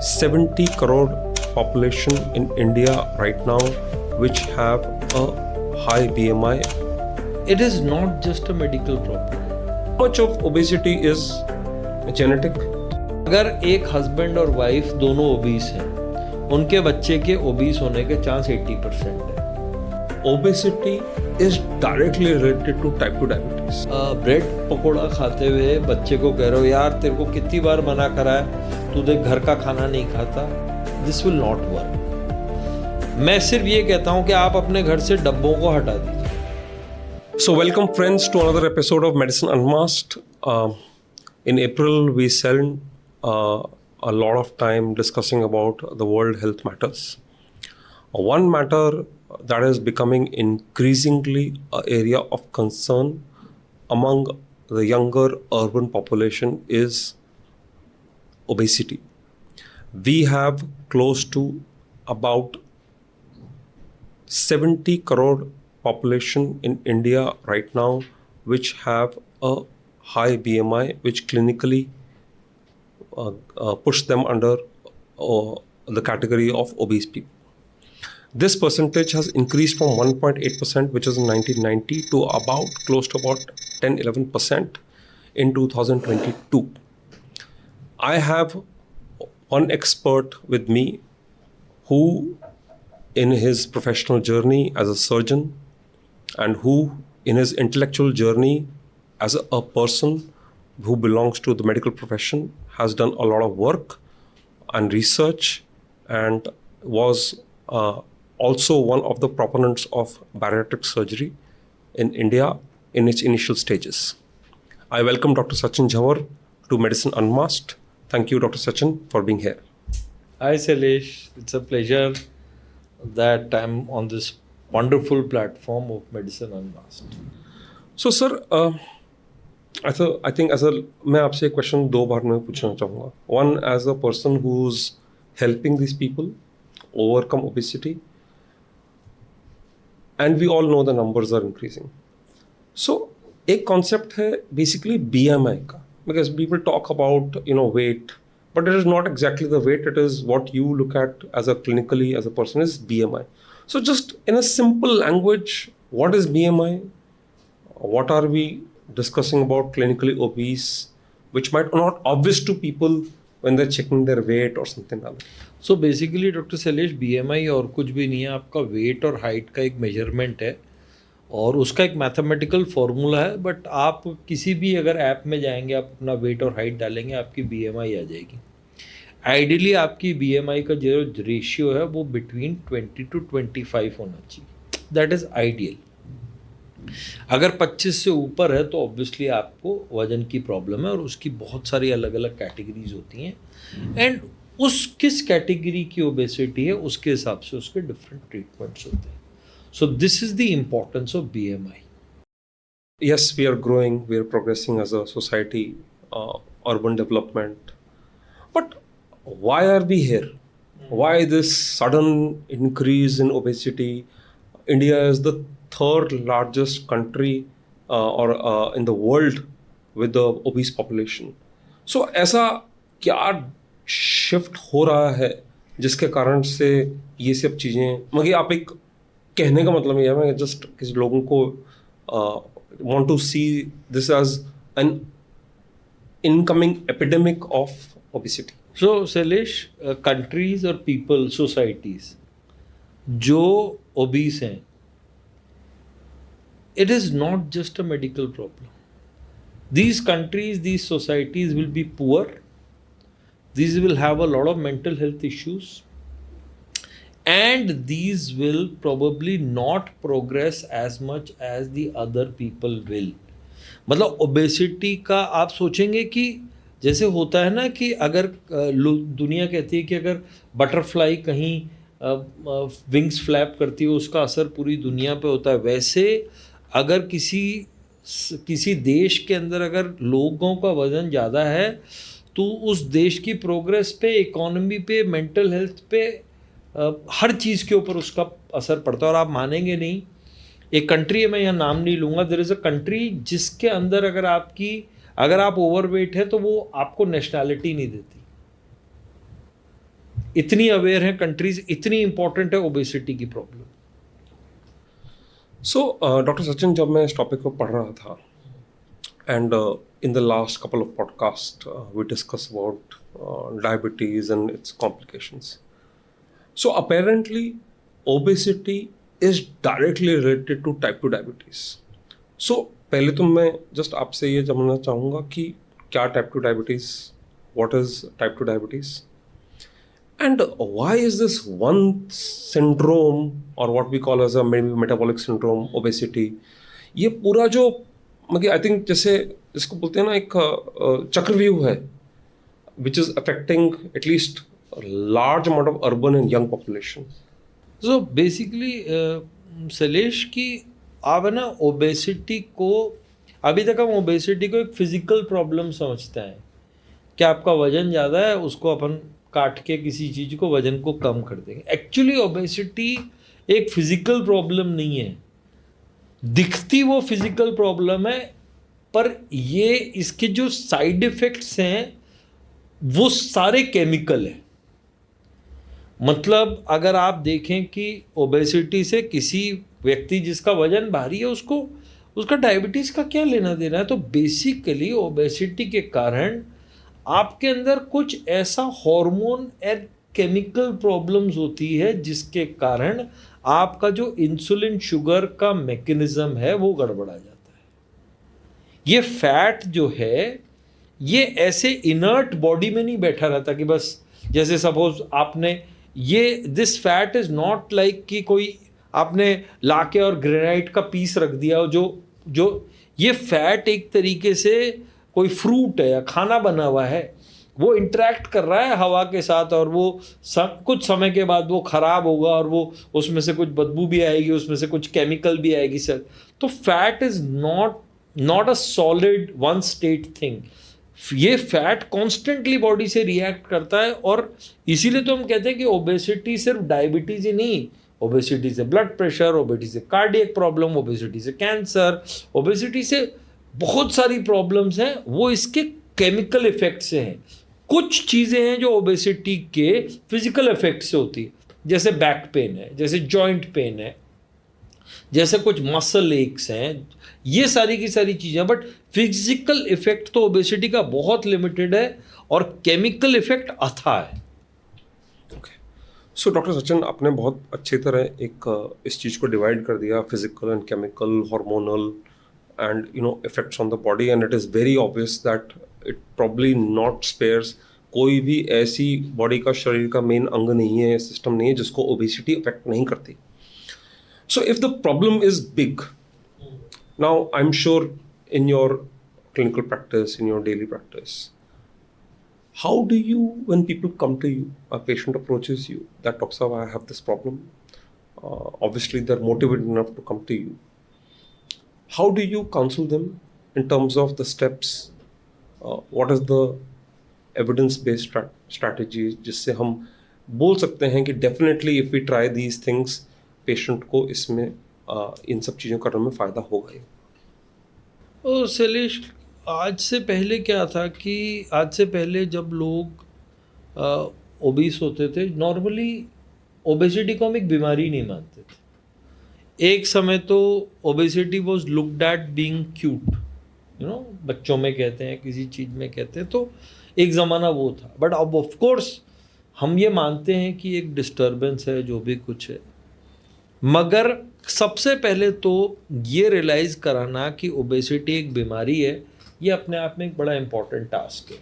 70 crore population in India right now which have a high BMI. It is not just a medical problem. How much of obesity is genetic? अगर एक husband और wife दोनों obese हैं, उनके बच्चे के obese होने के चांस 80% है। Obesity is directly related to type 2 diabetes. Bread pakora खाते हुए बच्चे को कह रहे हो यार तेरे को कितनी बार मना करा है, तू देख घर का खाना नहीं खाता। This will not work. मैं सिर्फ ये कहता हूँ कि आप अपने घर से डब्बों को हटा दीजिए। So welcome friends to another episode of Medicine Unmasked. In April we spent a lot of time discussing about the world health matters. One matter that is becoming increasingly an area of concern among the younger urban population is obesity. We have close to about 70 crore population in India right now which have a high BMI, which clinically push them under the category of obese people. This percentage has increased from 1.8%, which is in 1990, to about close to about 10-11% in 2022. I have one expert with me who, in his professional journey as a surgeon, and who, in his intellectual journey as a person who belongs to the medical profession, has done a lot of work and research and was also one of the proponents of bariatric surgery in India in its initial stages. I welcome Dr. Sachin Jhawar to Medicine Unmasked. Thank you, Dr. Sachin, for being here. Hi Sailesh, it's a pleasure that I'm on this wonderful platform of Medicine Unmasked. So, sir, I think मैं आपसे question दो बार में पूछना चाहूँगा. One, as a person who's helping these people overcome obesity, and we all know the numbers are increasing. So, एक concept है basically BMI का, because people talk about weight, but it is not exactly the weight. It is what you look at as a clinically as a person is BMI. So, just in a simple language, what is BMI? What are we discussing about clinically obese, which might not obvious to people when they're checking their weight or something like that? So basically doctor Shailesh BMI और कुछ भी नहीं है, आपका wait और height का एक measurement है और उसका एक मैथमेटिकल फार्मूला है. बट आप किसी भी अगर ऐप में जाएंगे, आप अपना वेट और हाइट डालेंगे, आपकी BMI आ जाएगी. आइडियली आपकी BMI का जो रेशियो है वो बिटवीन 20 to 25 होना चाहिए. That is ideal. अगर 25 से ऊपर है तो ऑब्वियसली आपको वजन की प्रॉब्लम है और उसकी बहुत सारी अलग अलग कैटेगरीज होती हैं. एंड उस किस कैटेगरी की ओबेसिटी है उसके हिसाब से उसके डिफरेंट ट्रीटमेंट्स होते हैं. So this is the importance of BMI. Yes, we are growing, we are progressing as a society, urban development. But why are we here? Why this sudden increase in obesity? India is the third largest country in the world with the obese population. So ऐसा क्या shift हो रहा है जिसके कारण से ये सब चीज़ें, मगर आप एक कहने का मतलब ये है, मैं जस्ट किसी लोगों को want to see this as an incoming epidemic of obesity. So Shailesh, countries और पीपल, सोसाइटीज जो ओबीस हैं, it is not just a medical problem. These countries, these societies will be poor. These will have a lot of mental health issues. And these will probably not progress as much as the other people will. मतलब obesity का आप सोचेंगे कि जैसे होता है ना कि अगर दुनिया कहती है कि अगर बटरफ्लाई कहीं विंग्स फ्लैप करती है उसका असर पूरी दुनिया पे होता है, वैसे अगर किसी देश के अंदर अगर लोगों का वज़न ज़्यादा है तो उस देश की प्रोग्रेस पे, इकोनॉमी पे, मेंटल हेल्थ पे, हर चीज़ के ऊपर उसका असर पड़ता है. और आप मानेंगे नहीं, एक कंट्री है, मैं यहाँ नाम नहीं लूँगा, देयर इज़ अ कंट्री जिसके अंदर अगर आप ओवरवेट है तो वो आपको नेशनैलिटी नहीं देती. इतनी अवेयर है कंट्रीज, इतनी इंपॉर्टेंट है ओबेसिटी की प्रॉब्लम। सो डॉक्टर सचिन, जब मैं इस टॉपिक को पढ़ रहा था and in the last couple of podcast we discuss about diabetes and its complications. So apparently, obesity is directly related to type 2 diabetes. So पहले तो मैं just आपसे ये जानना चाहूँगा कि क्या type 2 diabetes, what is type 2 diabetes, and why is this one syndrome or what we call as a maybe metabolic syndrome, obesity, ये पूरा जो मतलब I think जैसे इसको बोलते हैं ना एक चक्रव्यूह है which is affecting at least a large amount of urban and young population. So basically Shailesh की आप है ना ओबेसिटी को, अभी तक हम ओबेसिटी को एक फिजिकल प्रॉब्लम समझते हैं कि आपका वजन ज़्यादा है, उसको अपन काट के किसी चीज़ को वजन को कम कर देंगे. एक्चुअली ओबेसिटी एक फिजिकल प्रॉब्लम नहीं है, दिखती वो फिजिकल प्रॉब्लम है, पर ये इसके जो साइड इफ़ेक्ट्स हैं वो सारे केमिकल है. मतलब अगर आप देखें कि ओबेसिटी से किसी व्यक्ति जिसका वजन भारी है उसको उसका डायबिटीज़ का क्या लेना देना है. तो बेसिकली ओबेसिटी के कारण आपके अंदर कुछ ऐसा हार्मोन एंड केमिकल प्रॉब्लम्स होती है जिसके कारण आपका जो इंसुलिन शुगर का मैकेनिज्म है वो गड़बड़ा जाता है. ये फैट जो है ये ऐसे इनर्ट बॉडी में नहीं बैठा रहता कि बस जैसे सपोज आपने ये this fat is not like कि कोई आपने लाके और ग्रेनाइट का पीस रख दिया हो, जो ये फैट एक तरीके से कोई फ्रूट है या खाना बना हुआ है, वो इंटरेक्ट कर रहा है हवा के साथ और वो कुछ समय के बाद वो ख़राब होगा और वो उसमें से कुछ बदबू भी आएगी, उसमें से कुछ केमिकल भी आएगी सर. तो fat is not a solid one state thing. ये फैट कॉन्स्टेंटली बॉडी से रिएक्ट करता है और इसीलिए तो हम कहते हैं कि ओबेसिटी सिर्फ डायबिटीज़ ही नहीं, ओबेसिटी से ब्लड प्रेशर, ओबेसिटी से कार्डियक प्रॉब्लम, ओबेसिटी से कैंसर, ओबेसिटी से बहुत सारी प्रॉब्लम्स हैं, वो इसके केमिकल इफेक्ट से हैं. कुछ चीज़ें हैं जो ओबेसिटी के फिजिकल इफेक्ट से होती है, जैसे बैक पेन है, जैसे जॉइंट पेन है, जैसे कुछ मसल एक्स हैं, ये सारी की सारी चीज़ें. बट फिजिकल इफेक्ट तो ओबेसिटी का बहुत लिमिटेड है और केमिकल इफेक्ट अथाह है. ओके, सो डॉक्टर सचिन, आपने बहुत अच्छी तरह एक इस चीज़ को डिवाइड कर दिया, physical and chemical, hormonal and effects on the body, and it is very obvious that it probably not spares. कोई भी ऐसी बॉडी का, शरीर का मेन अंग नहीं है, सिस्टम नहीं है जिसको ओबेसिटी अफेक्ट नहीं करती. So if the problem is big, now I'm sure in your clinical practice, in your daily practice, how do you, when people come to you, a patient approaches you, that Dr. Saab, I have this problem, obviously they're motivated enough to come to you. How do you counsel them in terms of the steps? What is the evidence-based strategies जिससे हम बोल सकते हैं कि definitely if we try these things, patient को इसमें इन सब चीज़ों करने में फ़ायदा होगा ही. और शैलेश, आज से पहले क्या था कि आज से पहले जब लोग ओबीस होते थे, नॉर्मली ओबेसिटी को हम एक बीमारी नहीं मानते थे. एक समय तो obesity was looked at being cute, बच्चों में कहते हैं, किसी चीज़ में कहते हैं, तो एक ज़माना वो था. बट अब ऑफ कोर्स हम ये मानते हैं कि एक डिस्टर्बेंस है, जो भी कुछ है. मगर सबसे पहले तो ये रियलाइज़ कराना कि ओबेसिटी एक बीमारी है, ये अपने आप में एक बड़ा इम्पॉर्टेंट टास्क है.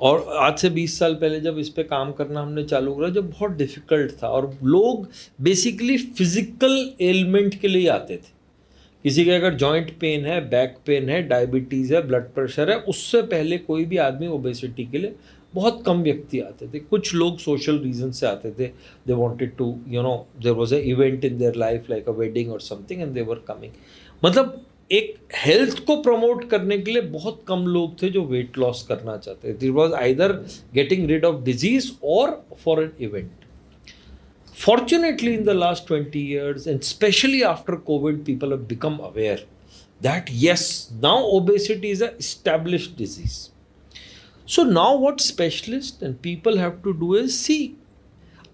और आज से 20 साल पहले जब इस पे काम करना हमने चालू करा, जब बहुत डिफ़िकल्ट था और लोग बेसिकली फिज़िकल एलिमेंट के लिए आते थे. किसी का अगर जॉइंट पेन है, बैक पेन है, डायबिटीज़ है, ब्लड प्रेशर है, उससे पहले कोई भी आदमी ओबेसिटी के लिए बहुत कम व्यक्ति आते थे. कुछ लोग सोशल रीज़न से आते थे, they wanted to there was a event in their life like a wedding or something and they were coming. मतलब एक हेल्थ को प्रमोट करने के लिए बहुत कम लोग थे जो वेट लॉस करना चाहते थे. It was either getting rid of disease or for an event. Fortunately, in the last 20 years, and especially after COVID, people have become aware that yes, now obesity is an established disease. So now what specialists and people have to do is see,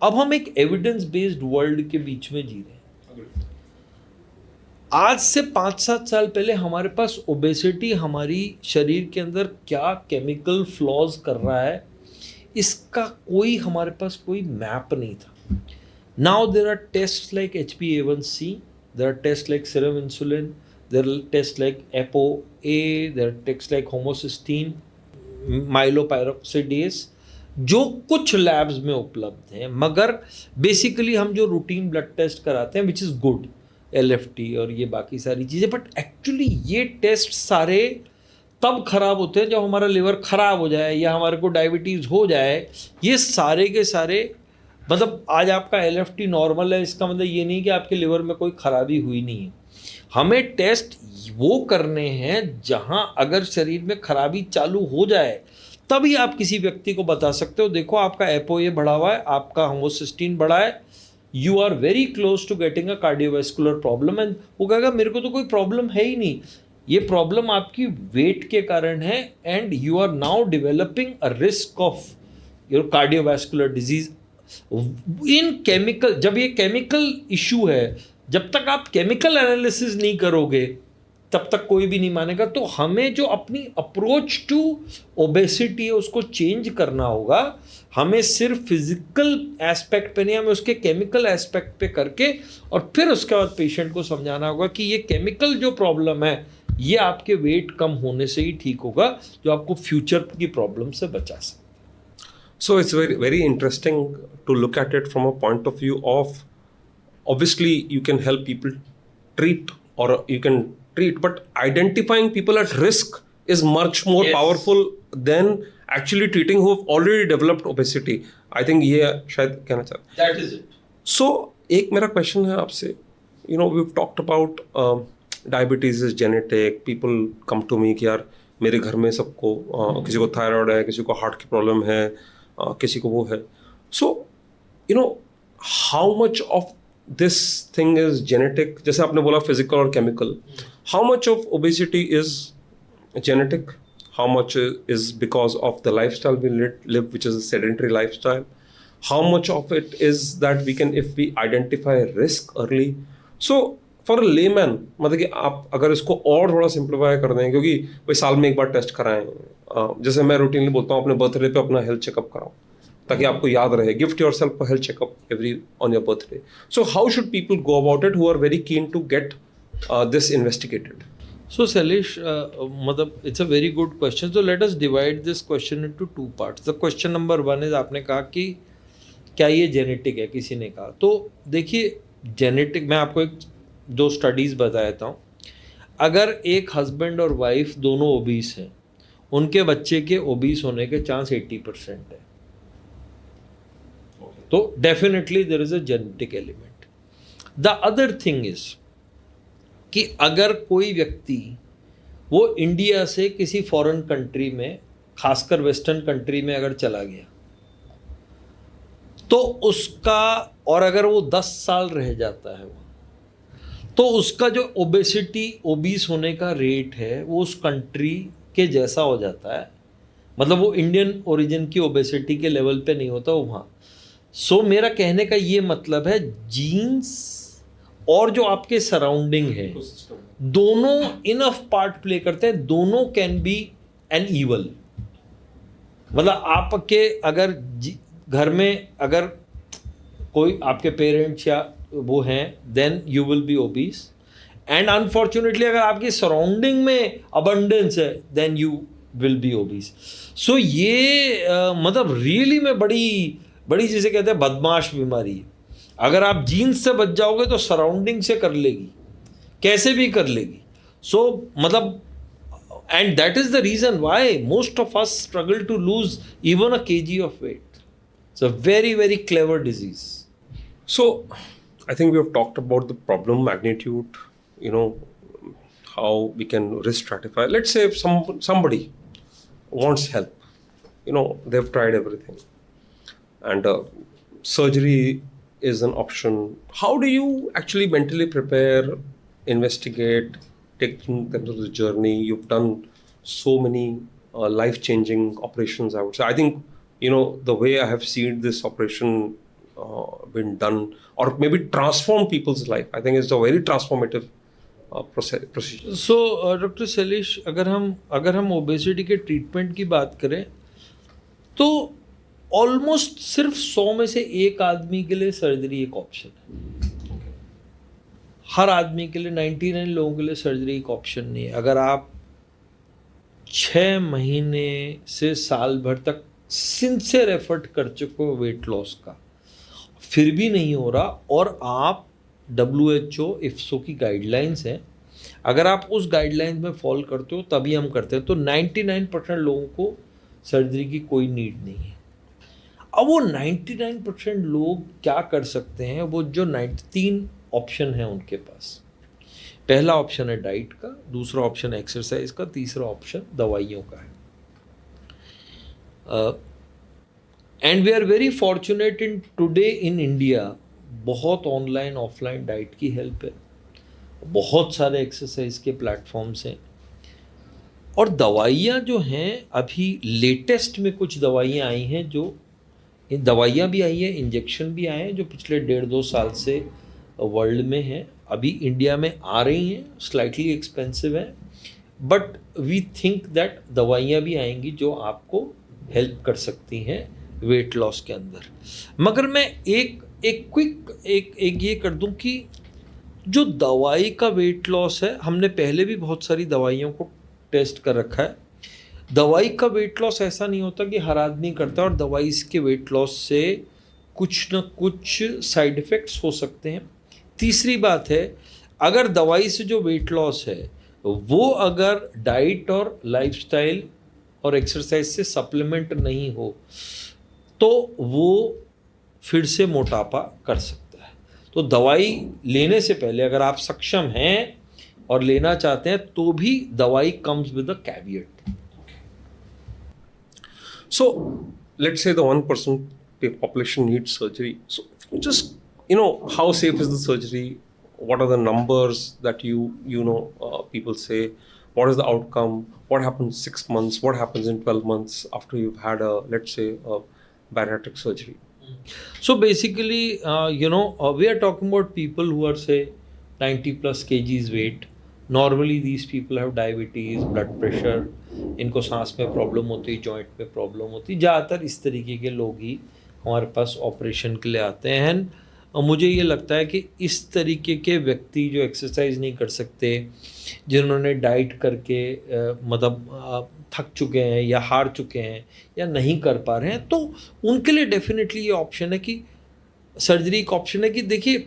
अब हम एक evidence based world के बीच में जी रहे हैं. आज से 5-7 साल पहले हमारे पास ओबेसिटी हमारी शरीर के अंदर क्या केमिकल फ्लॉज कर रहा है, इसका कोई हमारे पास कोई मैप नहीं था. Now there are test like HbA1c, there are test like serum insulin, there are test like ApoA, there are test like homocysteine, myeloperoxidase, जो कुछ लैब्स में उपलब्ध हैं. मगर बेसिकली हम जो रूटीन ब्लड टेस्ट कराते हैं विच इज़ गुड, LFT और ये बाकी सारी चीज़ें, बट एक्चुअली ये टेस्ट सारे तब खराब होते हैं जब हमारा लिवर खराब हो जाए या हमारे को डायबिटीज़ हो जाए. ये सारे के सारे मतलब आज आपका LFT नॉर्मल है, इसका मतलब ये नहीं कि आपके लिवर में कोई खराबी हुई नहीं है. हमें टेस्ट वो करने हैं जहां अगर शरीर में खराबी चालू हो जाए तभी आप किसी व्यक्ति को बता सकते हो, देखो आपका ApoA बढ़ा हुआ है, आपका होमोसिस्टीन बढ़ा है, you are very close to getting a cardiovascular problem. And वो कहेगा मेरे को तो कोई प्रॉब्लम है ही नहीं, ये प्रॉब्लम आपकी वेट के कारण है, and you are now developing a risk of your cardiovascular disease in chemical. जब ये केमिकल इशू है, जब तक आप केमिकल एनालिसिस नहीं करोगे तब तक कोई भी नहीं मानेगा. तो हमें जो अपनी अप्रोच टू ओबेसिटी है उसको चेंज करना होगा. हमें सिर्फ फिजिकल एस्पेक्ट पे नहीं, हमें उसके केमिकल एस्पेक्ट पे करके और फिर उसके बाद पेशेंट को समझाना होगा कि ये केमिकल जो प्रॉब्लम है ये आपके वेट कम होने से ही ठीक होगा, जो आपको फ्यूचर की प्रॉब्लम से बचा सकता. So it's very interesting to look at it from a point of view of, obviously you can help people treat, or you can treat, but identifying people at risk is much more Yes. powerful than actually treating who have already developed obesity. I think ये शायद कहना चाहता. That is it. So एक मेरा question है आपसे, we've talked about diabetes is genetic. People come to me कि यार मेरे घर में सबको किसी को थायराइड है, किसी को हार्ट की प्रॉब्लम है, किसी को वो है. So how much of this thing is genetic? जैसे आपने बोला physical और chemical. How much of obesity is genetic? How much is because of the lifestyle we live, which is a sedentary lifestyle? How much of it is that we can, if we identify risk early? So for a layman, मतलब कि आप अगर इसको और थोड़ा simplify कर दें, क्योंकि भाई साल में एक बार टेस्ट कराएं, जैसे मैं रूटीनली बोलता हूँ अपने बर्थडे पे अपना हेल्थ चेकअप कराओ ताकि आपको याद रहे. Gift yourself a health checkup every on your birthday. So how should people go about it who are very keen to get this investigated? So Sailesh, it's a very good question. So let us divide this question into two parts. The question number one is, आपने कहा कि क्या ये genetic है, किसी ने कहा. तो देखिए जेनेटिक, मैं आपको एक दो स्टडीज़ बता देता हूँ. अगर एक हस्बैंड और वाइफ दोनों ओबीस हैं, उनके बच्चे के ओबीस होने के चांस 80% है. तो definitely there is a genetic element. The other thing is कि अगर कोई व्यक्ति वो इंडिया से किसी फॉरेन कंट्री में, खासकर वेस्टर्न कंट्री में अगर चला गया, तो उसका, और अगर वो 10 साल रह जाता है तो उसका जो ओबेसिटी, ओबीस होने का रेट है वो उस कंट्री के जैसा हो जाता है. मतलब वो इंडियन ओरिजिन की ओबेसिटी के लेवल पे नहीं होता वो वहाँ. सो मेरा कहने का ये मतलब है, जीन्स और जो आपके सराउंडिंग है दोनों इनफ पार्ट प्ले करते हैं. दोनों कैन बी एन ईवल. मतलब आपके अगर घर में अगर कोई आपके पेरेंट्स या वो हैं, then you will be obese. And unfortunately अगर आपकी सराउंडिंग में अबंडेंस है, then you will be obese. So ये मतलब रियली में बड़ी जिसे कहते हैं बदमाश बीमारी है. अगर आप जीन्स से बच जाओगे तो सराउंडिंग से कर लेगी, कैसे भी कर लेगी. सो मतलब, and that is the reason why most of us struggle to lose even a kg of weight. It's a very very clever disease. So I think we have talked about the problem magnitude, how we can risk stratify. Let's say if somebody wants help, they've tried everything and surgery is an option. How do you actually mentally prepare, investigate, take them to the journey? You've done so many life-changing operations, I would say. I think, the way I have seen this operation been done, or maybe transform people's life, I think it's a very transformative procedure. So doctor Shailesh, अगर हम obesity के treatment की बात करें तो almost सिर्फ 100 में से एक आदमी के लिए सर्जरी एक ऑप्शन है। हर आदमी के लिए, 99 लोगों के लिए सर्जरी एक ऑप्शन नहीं है। अगर आप 6 महीने से साल भर तक सिंसियर एफर्ट कर चुके हो वेट लॉस का, फिर भी नहीं हो रहा, और आप WHO IFSO की गाइडलाइंस हैं, अगर आप उस गाइडलाइंस में फॉलो करते हो तभी हम करते हैं, तो 99% लोगों को सर्जरी की कोई नीड नहीं है। अब वो 99% लोग क्या कर सकते हैं? वो जो 3 ऑप्शन है उनके पास। पहला ऑप्शन है डाइट का, दूसरा ऑप्शन है एक्सरसाइज का, तीसरा ऑप्शन दवाइयों का है। And we are very fortunate in today in India, बहुत ऑनलाइन ऑफलाइन डाइट की हेल्प है, बहुत सारे एक्सरसाइज के प्लेटफॉर्म्स हैं, और दवाइयाँ जो हैं, अभी लेटेस्ट में कुछ दवाइयाँ आई हैं, जो दवाइयाँ भी आई हैं, इंजेक्शन भी आए हैं, जो पिछले 1.5-2 साल से वर्ल्ड में हैं, अभी इंडिया में आ रही हैं, स्लाइटली एक्सपेंसिव है, बट वी थिंक दैट दवाइयाँ भी आएंगी जो आपको हेल्प कर सकती हैं वेट लॉस के अंदर। मगर मैं एक क्विक ये कर दूं कि जो दवाई का वेट लॉस है, हमने पहले भी बहुत सारी दवाइयों को टेस्ट कर रखा है। दवाई का वेट लॉस ऐसा नहीं होता कि हर आदमी करता है, और दवाई के वेट लॉस से कुछ न कुछ साइड इफ़ेक्ट्स हो सकते हैं। तीसरी बात है, अगर दवाई से जो वेट लॉस है वो अगर डाइट और लाइफस्टाइल और एक्सरसाइज से सप्लीमेंट नहीं हो तो वो फिर से मोटापा कर सकता है। तो दवाई लेने से पहले अगर आप सक्षम हैं और लेना चाहते हैं तो भी दवाई comes with a caveat. So, let's say the 1% population needs surgery. So, just, how safe is the surgery? What are the numbers that people say? What is the outcome? What happens 6 months? What happens in 12 months after you've had let's say, a bariatric surgery? So basically, we are talking about people who are, say, 90 plus kgs weight. Normally these people have diabetes, blood pressure, इनको सांस में problem होती है, joint में problem होती है। ज़्यादातर इस तरीके के लोग ही हमारे पास ऑपरेशन के लिए आते हैं। मुझे ये लगता है कि इस तरीके के व्यक्ति जो एक्सरसाइज नहीं कर सकते, जिन्होंने डाइट करके थक चुके हैं या हार चुके हैं या नहीं कर पा रहे हैं, तो उनके लिए डेफिनेटली ये ऑप्शन है कि सर्जरी एक ऑप्शन है। कि देखिए,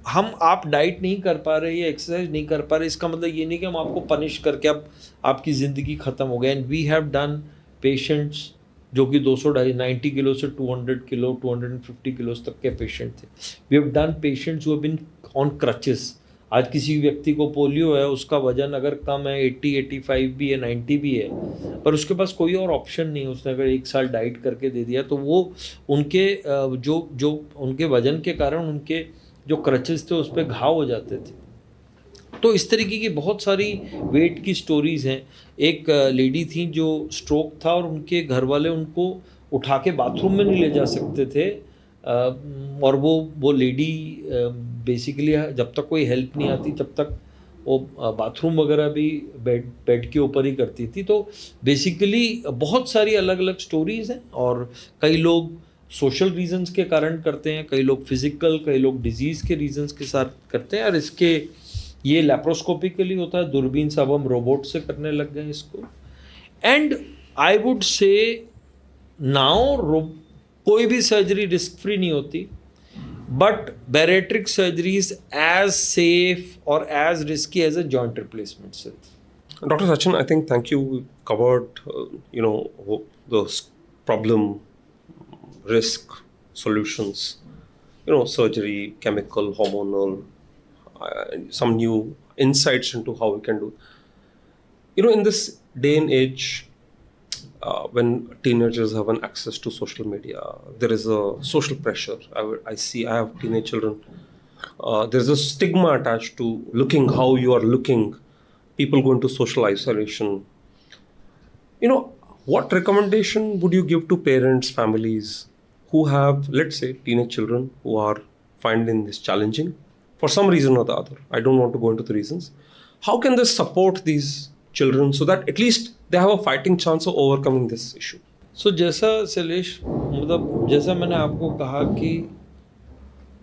आप डाइट नहीं कर पा रहे या एक्सरसाइज नहीं कर पा रहे, इसका मतलब ये नहीं कि हम आपको पनिश करके अब आपकी ज़िंदगी ख़त्म हो गई। And we have done patients जो कि 290 किलो से 200 किलो 250 किलो तक के पेशेंट थे। We have done patients who have been on crutches. आज किसी व्यक्ति को पोलियो है, उसका वजन अगर कम है, 80-85 भी है, 90 भी है, पर उसके पास कोई और ऑप्शन नहीं है, उसने अगर 1 साल डाइट करके दे दिया तो वो उनके जो उनके वजन के कारण उनके जो क्रचेस थे उस पर घाव हो जाते थे। तो इस तरीके की बहुत सारी वेट की स्टोरीज़ हैं। एक लेडी थी जो स्ट्रोक था और उनके घर वाले उनको उठा के बाथरूम में नहीं ले जा सकते थे, और वो लेडी बेसिकली जब तक कोई हेल्प नहीं आती तब तक वो बाथरूम वगैरह भी बेड के ऊपर ही करती थी। तो बेसिकली बहुत सारी अलग अलग स्टोरीज़ हैं, और कई लोग सोशल रीजंस के कारण करते हैं, कई लोग फिजिकल, कई लोग डिजीज़ के रीजंस के साथ करते हैं। और इसके ये लैप्रोस्कोपिकली होता है, दूरबीन से अब हम रोबोट से करने लग गए इसको। And I would say now कोई भी सर्जरी रिस्क फ्री नहीं होती, but bariatric surgery is as safe और as risky as a joint replacement surgery. Dr. Sachin, I think thank you. We covered, the problem, risk, solutions, surgery, chemical, hormonal, some new insights into how we can do. In this day and age, when teenagers have an access to social media, there is a social pressure. I have teenage children. There's a stigma attached to looking how you are looking. People go into social isolation. what recommendation would you give to parents, families who have, let's say, teenage children who are finding this challenging for some reason or the other? I don't want to go into the reasons. How can they support these children so that at least they have a fighting chance of overcoming this issue? सो जैसा शैलेश, मतलब जैसा मैंने आपको कहा कि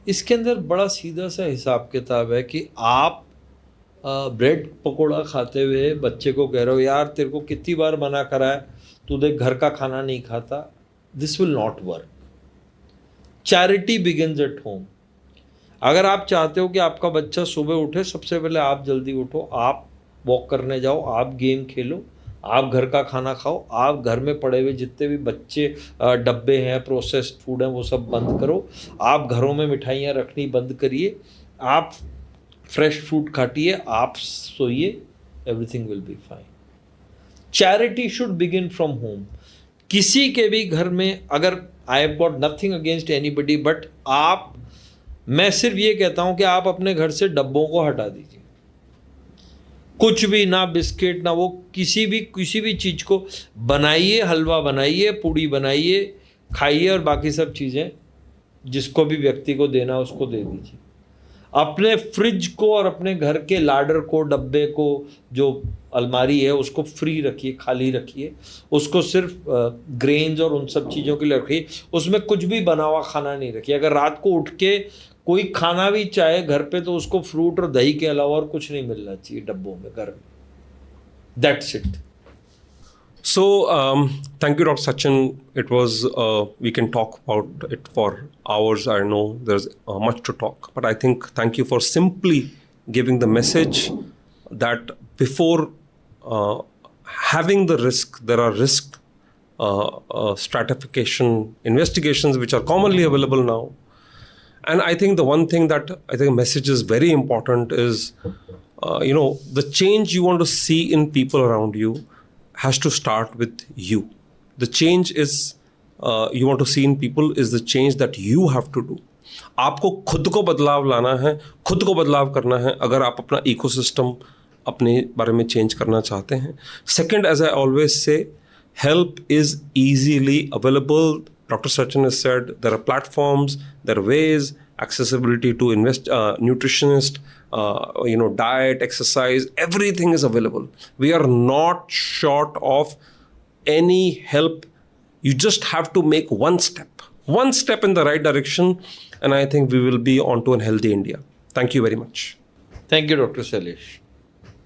इसके अंदर बड़ा सीधा सा हिसाब किताब है कि आप ब्रेड पकोड़ा खाते हुए बच्चे को कह रहे हो यार तेरे को कितनी बार मना करा है, तू देख घर का खाना नहीं खाता. This will not work. Charity begins at home. अगर आप चाहते हो कि आपका बच्चा सुबह उठे, सबसे पहले आप जल्दी उठो, आप वॉक करने जाओ, आप गेम खेलो, आप घर का खाना खाओ, आप घर में पड़े हुए जितने भी बच्चे डब्बे हैं, प्रोसेस्ड फूड हैं, वो सब बंद करो. आप घरों में मिठाइयाँ रखनी बंद करिए, आप फ्रेश फ्रूट काटिए, आप सोइए, everything will be fine. Charity should begin from home. किसी के भी घर में, अगर I have got nothing against anybody, but मैं सिर्फ ये कहता हूँ कि आप अपने घर से डब्बों को हटा दीजिए. कुछ भी ना, बिस्किट ना, वो किसी भी चीज़ को बनाइए, हलवा बनाइए, पूड़ी बनाइए, खाइए, और बाकी सब चीज़ें जिसको भी व्यक्ति को देना उसको दे दीजिए. अपने फ्रिज को और अपने घर के लाडर को, डब्बे को, जो अलमारी है उसको फ्री रखिए, खाली रखिए. उसको सिर्फ ग्रेन्स और उन सब चीज़ों के लिए रखिए. उसमें कुछ भी बना हुआ खाना नहीं रखिए. अगर रात को उठ के कोई खाना भी चाहे घर पे, तो उसको फ्रूट और दही के अलावा और कुछ नहीं मिलना चाहिए डब्बों में, घर में. That's it. So, thank you, Dr. Sachin. It was, we can talk about it for hours. I know there's much to talk, but I think thank you for simply giving the message that before having the risk, there are risk stratification investigations which are commonly available now. And I think the one thing that I think message is very important is, the change you want to see in people around you has to start with you. The change is you want to see in people is the change that you have to do. आपको खुद को बदलाव लाना है, खुद को बदलाव करना है अगर आप अपना इकोसिस्टम अपने बारे में चेंज करना चाहते हैं. Second, as I always say, help is easily available. Dr. Sachin has said there are platforms, there are ways, accessibility to nutritionist, diet, exercise, everything is available. We are not short of any help. You just have to make one step in the right direction, and I think we will be on to a healthy India. Thank you very much. Thank you, Dr. Shailesh.